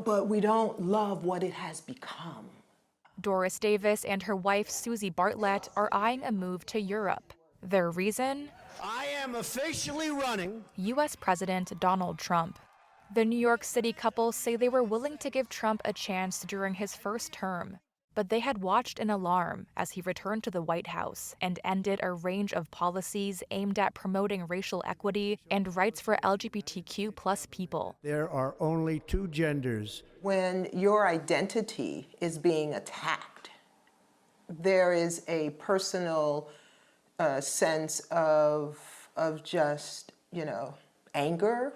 but we don't love what it has become. Doris Davis and her wife, Susie Bartlett, are eyeing a move to Europe. Their reason? I am officially running. U.S. President Donald Trump. The New York City couple say they were willing to give Trump a chance during his first term, but they had watched in alarm as he returned to the White House and ended a range of policies aimed at promoting racial equity and rights for LGBTQ+ people. There are only two genders. When your identity is being attacked, there is a personal sense of just, anger,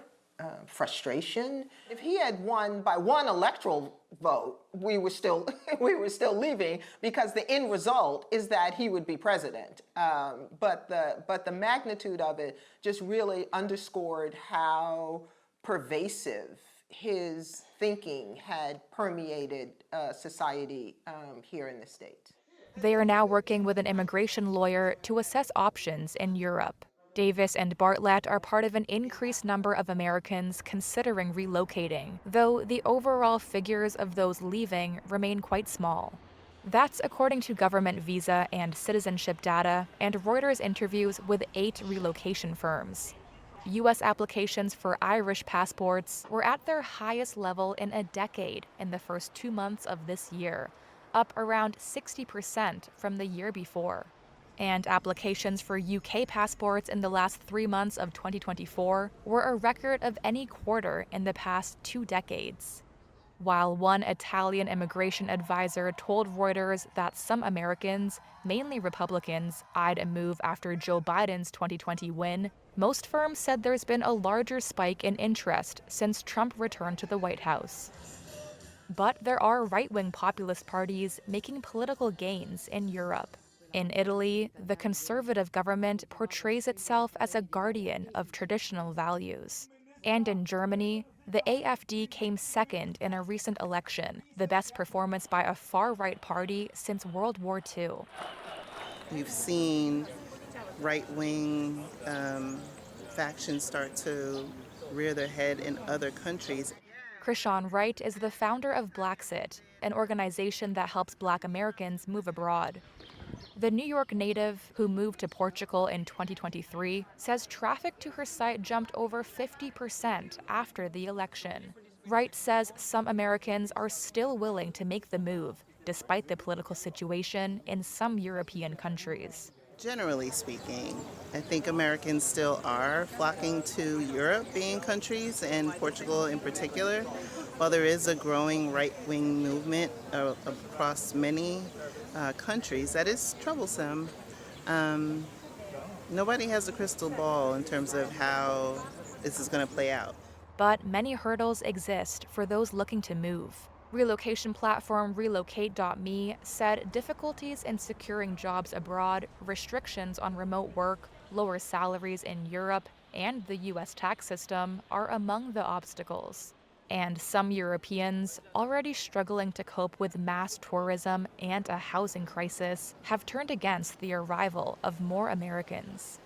frustration. If he had won by one electoral vote, we were still leaving, because the end result is that he would be president. But the magnitude of it just really underscored how pervasive his thinking had permeated society here in the States. They are now working with an immigration lawyer to assess options in Europe. Davis and Bartlett are part of an increased number of Americans considering relocating, though the overall figures of those leaving remain quite small. That's according to government visa and citizenship data and Reuters interviews with 8 relocation firms. U.S. applications for Irish passports were at their highest level in a decade in the first 2 months of this year, up around 60% from the year before. And applications for UK passports in the last 3 months of 2024 were a record of any quarter in the past 2 decades. While one Italian immigration advisor told Reuters that some Americans, mainly Republicans, eyed a move after Joe Biden's 2020 win, most firms said there's been a larger spike in interest since Trump returned to the White House. But there are right-wing populist parties making political gains in Europe. In Italy, the conservative government portrays itself as a guardian of traditional values. And in Germany, the AfD came second in a recent election, the best performance by a far-right party since World War II. We've seen right-wing factions start to rear their head in other countries. Krishan Wright is the founder of Blacksit, an organization that helps Black Americans move abroad. The New York native, who moved to Portugal in 2023, says traffic to her site jumped over 50% after the election. Wright says some Americans are still willing to make the move, despite the political situation in some European countries. Generally speaking, I think Americans still are flocking to European countries, and Portugal in particular. While there is a growing right-wing movement across many countries, that is troublesome. Nobody has a crystal ball in terms of how this is going to play out. But many hurdles exist for those looking to move. Relocation platform Relocate.me said difficulties in securing jobs abroad, restrictions on remote work, lower salaries in Europe, and the U.S. tax system are among the obstacles. And some Europeans, already struggling to cope with mass tourism and a housing crisis, have turned against the arrival of more Americans.